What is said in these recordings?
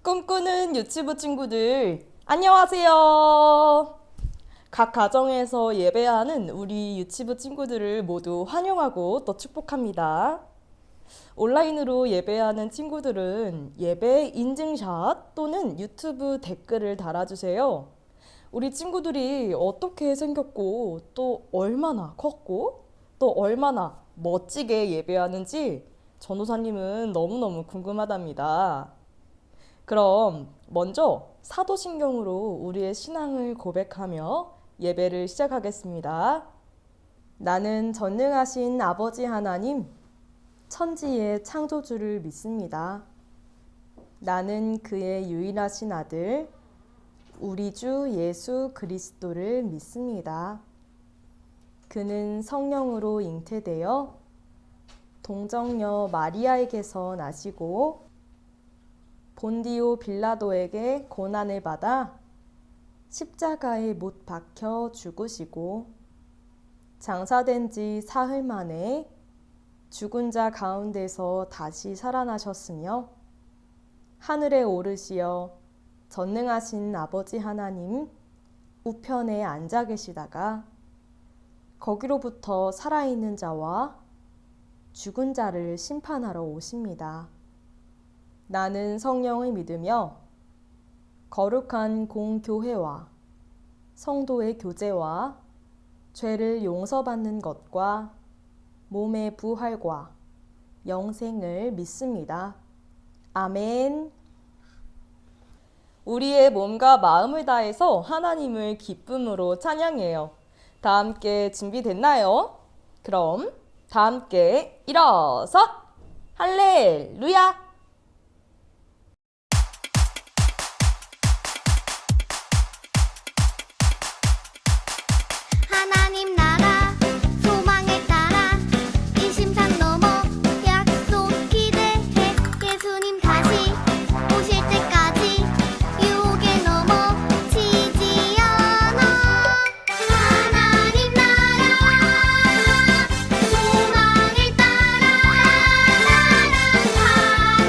꿈꾸는 유치부 친구들, 안녕하세요. 각 가정에서 예배하는 우리 유치부 친구들을 모두 환영하고 또 축복합니다. 온라인으로 예배하는 친구들은 예배 인증샷 또는 유튜브 댓글을 달아주세요. 우리 친구들이 어떻게 생겼고 또 얼마나 컸고 또 얼마나 멋지게 예배하는지 전도사님은 너무너무 궁금하답니다. 그럼 먼저 사도신경으로 우리의 신앙을 고백하며 예배를 시작하겠습니다. 나는 전능하신 아버지 하나님, 천지의 창조주를 믿습니다. 나는 그의 유일하신 아들, 우리 주 예수 그리스도를 믿습니다. 그는 성령으로 잉태되어 동정녀 마리아에게서 나시고 본디오 빌라도에게 고난을 받아 십자가에 못 박혀 죽으시고 장사된 지 사흘 만에 죽은 자 가운데서 다시 살아나셨으며 하늘에 오르시어 전능하신 아버지 하나님 우편에 앉아 계시다가 거기로부터 살아있는 자와 죽은 자를 심판하러 오십니다. 나는 성령을 믿으며 거룩한 공교회와 성도의 교제와 죄를 용서받는 것과 몸의 부활과 영생을 믿습니다. 아멘. 우리의 몸과 마음을 다해서 하나님을 기쁨으로 찬양해요. 다 함께 준비됐나요? 그럼 다 함께 일어서 할렐루야! 하나님 나라 소망에 따라 인심산 넘어 약속 기대해 예수님 다시 오실 때까지 유혹에 넘어지지 않아. 하나님 나라 소망에 따라 나는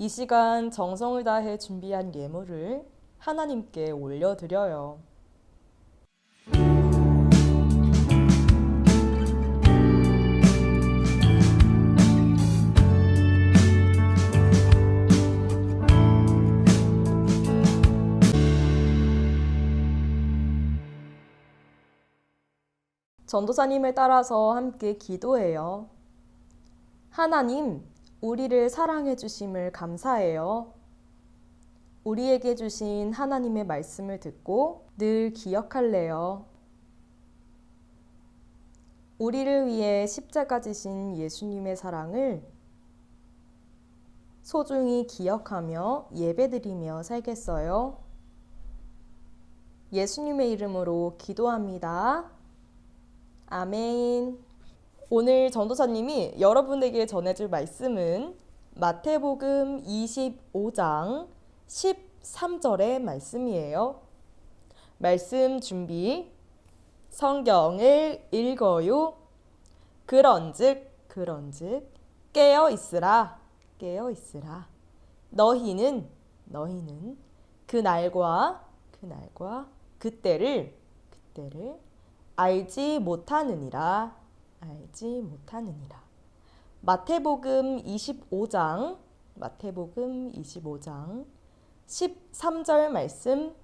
이 시간 정성을 다해 준비한 예물을 하나님께 올려드려요. 전도사님을 따라서 함께 기도해요. 하나님, 우리를 사랑해 주심을 감사해요. 우리에게 주신 하나님의 말씀을 듣고 늘 기억할래요. 우리를 위해 십자가 지신 예수님의 사랑을 소중히 기억하며 예배드리며 살겠어요. 예수님의 이름으로 기도합니다. 아멘. 오늘 전도사님이 여러분에게 전해줄 말씀은 마태복음 25장 13절의 말씀이에요. 말씀 준비. 성경을 읽어요. 그런즉 깨어 있으라. 너희는 그날과 그때를 알지 못하느니라. 마태복음 25장 13절 말씀.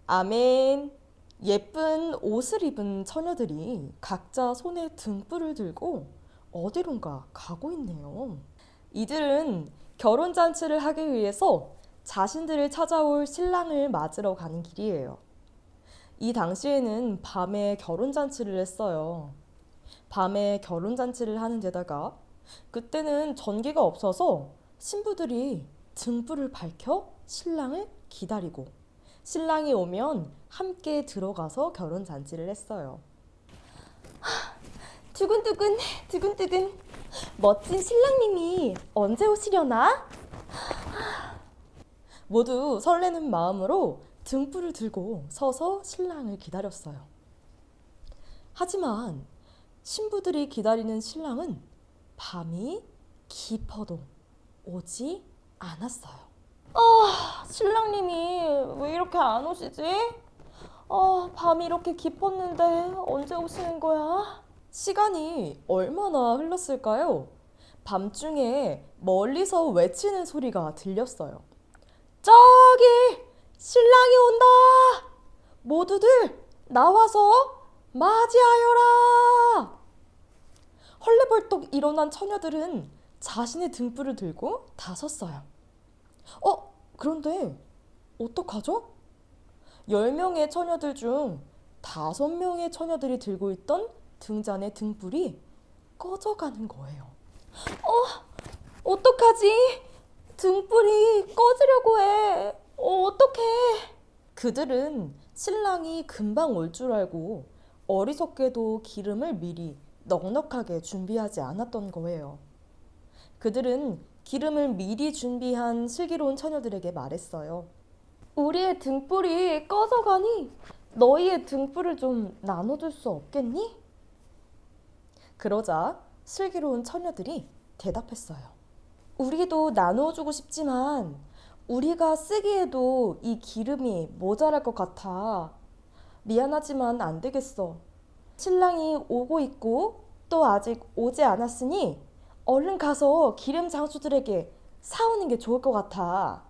아멘. 예쁜 옷을 입은 처녀들이 각자 손에 등불을 들고 어디론가 가고 있네요. 이들은 결혼잔치를 하기 위해서 자신들을 찾아올 신랑을 맞으러 가는 길이에요. 이 당시에는 밤에 결혼잔치를 했어요. 밤에 결혼잔치를 하는 데다가 그때는 전기가 없어서 신부들이 등불을 밝혀 신랑을 기다리고 신랑이 오면 함께 들어가서 결혼잔치를 했어요. 두근두근 멋진 신랑님이 언제 오시려나? 모두 설레는 마음으로 등불을 들고 서서 신랑을 기다렸어요. 하지만 신부들이 기다리는 신랑은 밤이 깊어도 오지 않았어요. 신랑님이 왜 이렇게 안 오시지? 밤이 이렇게 깊었는데 언제 오시는 거야? 시간이 얼마나 흘렀을까요? 밤중에 멀리서 외치는 소리가 들렸어요. 저기! 신랑이 온다! 모두들 나와서 맞이하여라! 헐레벌떡 일어난 처녀들은 자신의 등불을 들고 다섰어요. 그런데 어떡하죠? 10명의 처녀들 중 5명의 처녀들이 들고 있던 등잔의 등불이 꺼져가는 거예요. 어떡하지? 등불이 꺼지려고 해. 어떡해? 그들은 신랑이 금방 올 줄 알고 어리석게도 기름을 미리 넉넉하게 준비하지 않았던 거예요. 그들은 기름을 미리 준비한 슬기로운 처녀들에게 말했어요. 우리의 등불이 꺼져가니 너희의 등불을 좀 나눠줄 수 없겠니? 그러자 슬기로운 처녀들이 대답했어요. 우리도 나누어주고 싶지만 우리가 쓰기에도 이 기름이 모자랄 것 같아. 미안하지만 안 되겠어. 신랑이 오고 있고 또 아직 오지 않았으니 얼른 가서 기름 장수들에게 사오는 게 좋을 것 같아.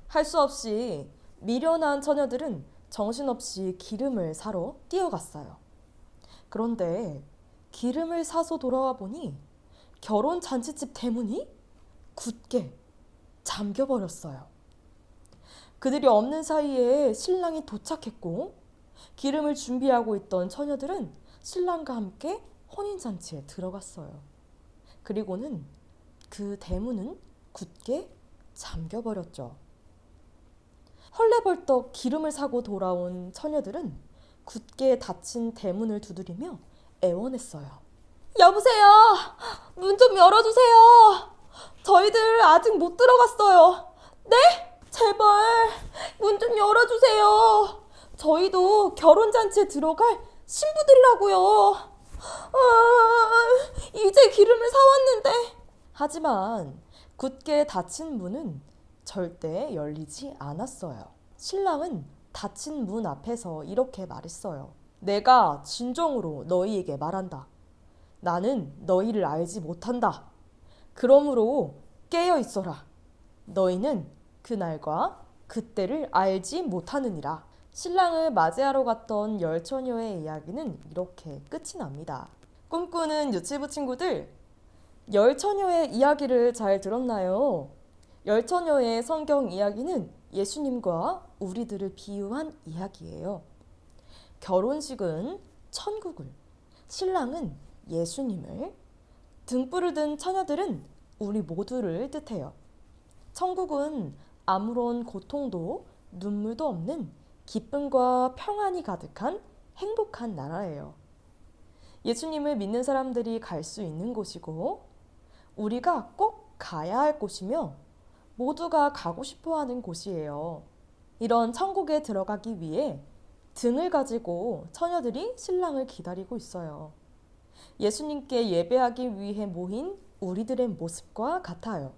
할 수 없이 미련한 처녀들은 정신없이 기름을 사러 뛰어갔어요. 그런데 기름을 사서 돌아와 보니 결혼 잔치집 대문이 굳게 잠겨버렸어요. 그들이 없는 사이에 신랑이 도착했고 기름을 준비하고 있던 처녀들은 신랑과 함께 혼인잔치에 들어갔어요. 그리고는 그 대문은 굳게 잠겨버렸죠. 헐레벌떡 기름을 사고 돌아온 처녀들은 굳게 닫힌 대문을 두드리며 애원했어요. 여보세요. 문 좀 열어주세요. 저희들 아직 못 들어갔어요. 네? 제발 문 좀 열어주세요. 저희도 결혼잔치에 들어갈 신부들이라고요. 이제 기름을 사왔는데. 하지만 굳게 닫힌 문은 절대 열리지 않았어요. 신랑은 닫힌 문 앞에서 이렇게 말했어요. 내가 진정으로 너희에게 말한다. 나는 너희를 알지 못한다. 그러므로 깨어 있어라. 너희는 그날과 그때를 알지 못하느니라. 신랑을 맞이하러 갔던 열 처녀의 이야기는 이렇게 끝이 납니다. 꿈꾸는 유치부 친구들, 열 처녀의 이야기를 잘 들었나요? 열 처녀의 성경 이야기는 예수님과 우리들을 비유한 이야기예요. 결혼식은 천국을, 신랑은 예수님을, 등불을 든 처녀들은 우리 모두를 뜻해요. 천국은 아무런 고통도 눈물도 없는 기쁨과 평안이 가득한 행복한 나라예요. 예수님을 믿는 사람들이 갈 수 있는 곳이고 우리가 꼭 가야 할 곳이며 모두가 가고 싶어하는 곳이에요. 이런 천국에 들어가기 위해 등을 가지고 처녀들이 신랑을 기다리고 있어요. 예수님께 예배하기 위해 모인 우리들의 모습과 같아요.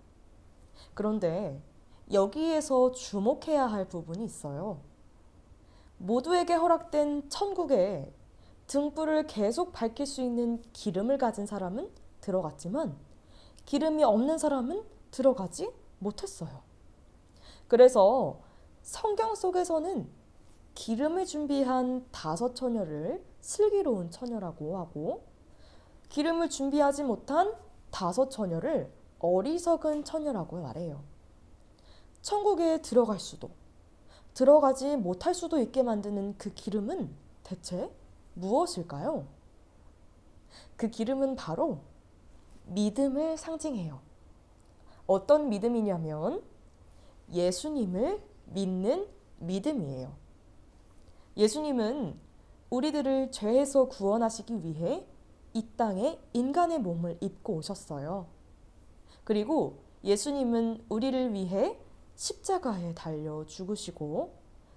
그런데 여기에서 주목해야 할 부분이 있어요. 모두에게 허락된 천국에 등불을 계속 밝힐 수 있는 기름을 가진 사람은 들어갔지만 기름이 없는 사람은 들어가지 못했어요. 그래서 성경 속에서는 기름을 준비한 5 처녀를 슬기로운 처녀라고 하고 기름을 준비하지 못한 5 처녀를 어리석은 처녀라고 말해요. 천국에 들어갈 수도 들어가지 못할 수도 있게 만드는 그 기름은 대체 무엇일까요? 그 기름은 바로 믿음을 상징해요. 어떤 믿음이냐면 예수님을 믿는 믿음이에요. 예수님은 우리들을 죄에서 구원하시기 위해 이 땅에 인간의 몸을 입고 오셨어요. 그리고 예수님은 우리를 위해 십자가에 달려 죽으시고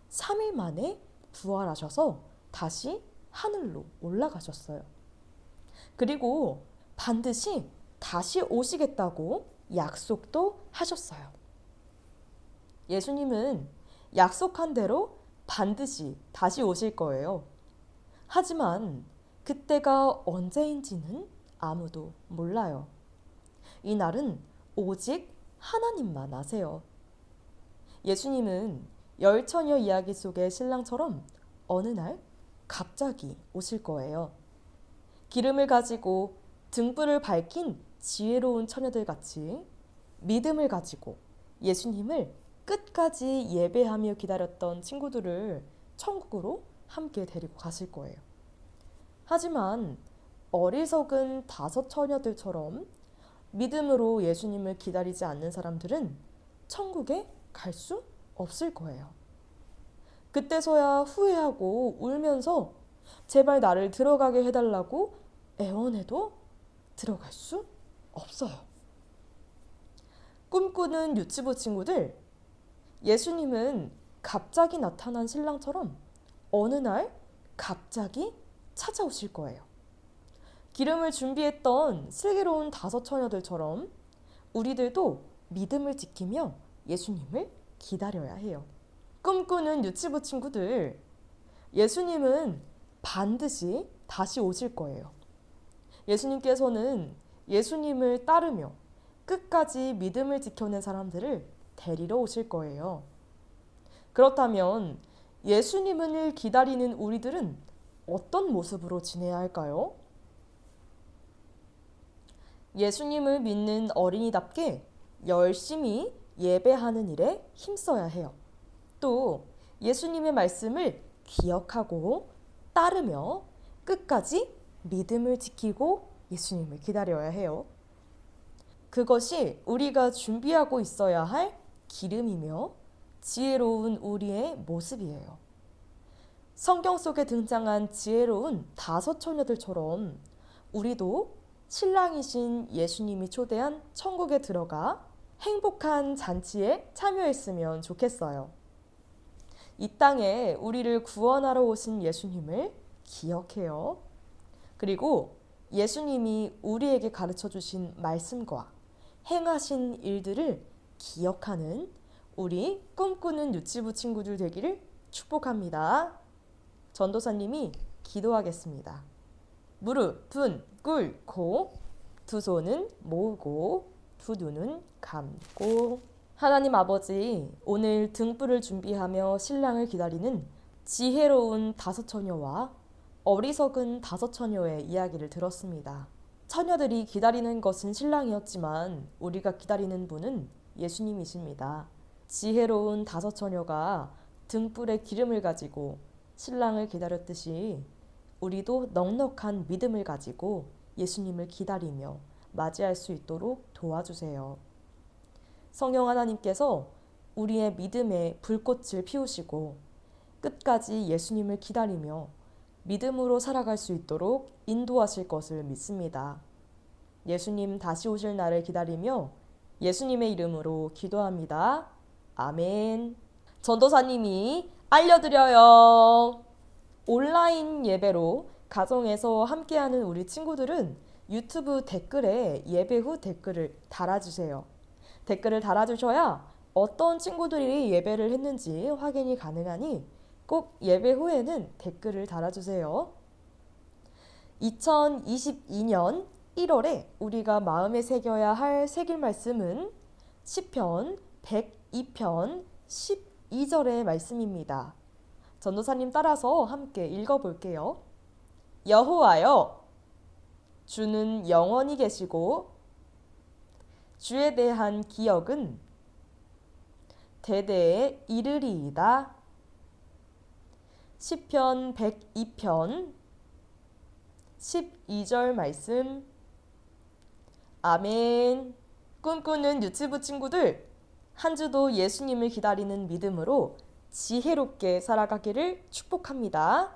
3일 만에 부활하셔서 다시 하늘로 올라가셨어요. 그리고 반드시 다시 오시겠다고 약속도 하셨어요. 예수님은 약속한 대로 반드시 다시 오실 거예요. 하지만 그때가 언제인지는 아무도 몰라요. 이 날은 오직 하나님만 아세요. 예수님은 열 처녀 이야기 속의 신랑처럼 어느 날 갑자기 오실 거예요. 기름을 가지고 등불을 밝힌 지혜로운 처녀들 같이 믿음을 가지고 예수님을 끝까지 예배하며 기다렸던 친구들을 천국으로 함께 데리고 가실 거예요. 하지만 어리석은 5 처녀들처럼 믿음으로 예수님을 기다리지 않는 사람들은 천국에 갈 수 없을 거예요. 그때서야 후회하고 울면서 제발 나를 들어가게 해달라고 애원해도 들어갈 수 없어요. 꿈꾸는 유치부 친구들, 예수님은 갑자기 나타난 신랑처럼 어느 날 갑자기 찾아오실 거예요. 기름을 준비했던 슬기로운 5 처녀들처럼 우리들도 믿음을 지키며 예수님을 기다려야 해요. 꿈꾸는 유치부 친구들, 예수님은 반드시 다시 오실 거예요. 예수님께서는 예수님을 따르며 끝까지 믿음을 지켜낸 사람들을 데리러 오실 거예요. 그렇다면 예수님을 기다리는 우리들은 어떤 모습으로 지내야 할까요? 예수님을 믿는 어린이답게 열심히 예배하는 일에 힘써야 해요. 또 예수님의 말씀을 기억하고 따르며 끝까지 믿음을 지키고 예수님을 기다려야 해요. 그것이 우리가 준비하고 있어야 할 기름이며 지혜로운 우리의 모습이에요. 성경 속에 등장한 지혜로운 5 처녀들처럼 우리도 신랑이신 예수님이 초대한 천국에 들어가 행복한 잔치에 참여했으면 좋겠어요. 이 땅에 우리를 구원하러 오신 예수님을 기억해요. 그리고 예수님이 우리에게 가르쳐 주신 말씀과 행하신 일들을 기억하는 우리 꿈꾸는 유치부 친구들 되기를 축복합니다. 전도사님이 기도하겠습니다. 무릎은 꿇고 두 손은 모으고 두 눈은 감고. 하나님 아버지, 오늘 등불을 준비하며 신랑을 기다리는 지혜로운 5처녀와 어리석은 5처녀의 이야기를 들었습니다. 처녀들이 기다리는 것은 신랑이었지만 우리가 기다리는 분은 예수님이십니다. 지혜로운 5처녀가 등불에 기름을 가지고 신랑을 기다렸듯이 우리도 넉넉한 믿음을 가지고 예수님을 기다리며 맞이할 수 있도록 도와주세요. 성령 하나님께서 우리의 믿음에 불꽃을 피우시고 끝까지 예수님을 기다리며 믿음으로 살아갈 수 있도록 인도하실 것을 믿습니다. 예수님 다시 오실 날을 기다리며 예수님의 이름으로 기도합니다. 아멘. 전도사님이 알려드려요. 온라인 예배로 가정에서 함께하는 우리 친구들은 유튜브 댓글에 예배 후 댓글을 달아주세요. 댓글을 달아주셔야 어떤 친구들이 예배를 했는지 확인이 가능하니 꼭 예배 후에는 댓글을 달아주세요. 2022년 1월에 우리가 마음에 새겨야 할 새길 말씀은 시편 102편 12절의 말씀입니다. 전도사님 따라서 함께 읽어볼게요. 여호와여, 주는 영원히 계시고 주에 대한 기억은 대대에 이르리이다. 시편 102편 12절 말씀. 아멘. 꿈꾸는 유치부 친구들, 한 주도 예수님을 기다리는 믿음으로 지혜롭게 살아가기를 축복합니다.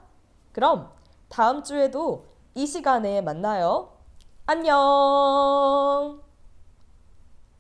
그럼 다음 주에도 이 시간에 만나요. 안녕.